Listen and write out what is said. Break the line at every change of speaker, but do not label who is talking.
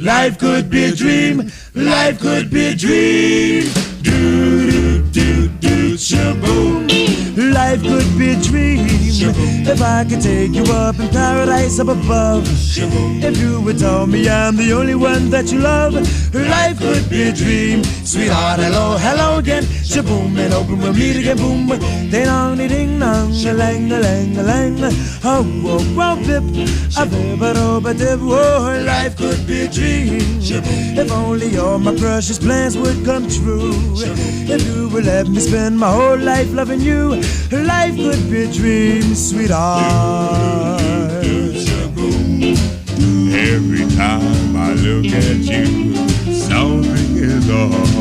Life could be a dream, life could be a dream. Do, do, do, do, shaboom. Life could be a dream if I could take you up in paradise up above. If you would tell me I'm the only one that you love, life could be a dream. Sweetheart, hello, hello again. Shaboom, and open we'll meet again. Boom, ding dong, ding dong, a lang, a lang, a lang. Oh, oh, oh, bip, a bip, a dip. Oh, life could be a dream. If only all my precious plans would come true. If you would let me spend my whole life loving you, life could be a dream, sweetheart.
Every time I look at you, something is off.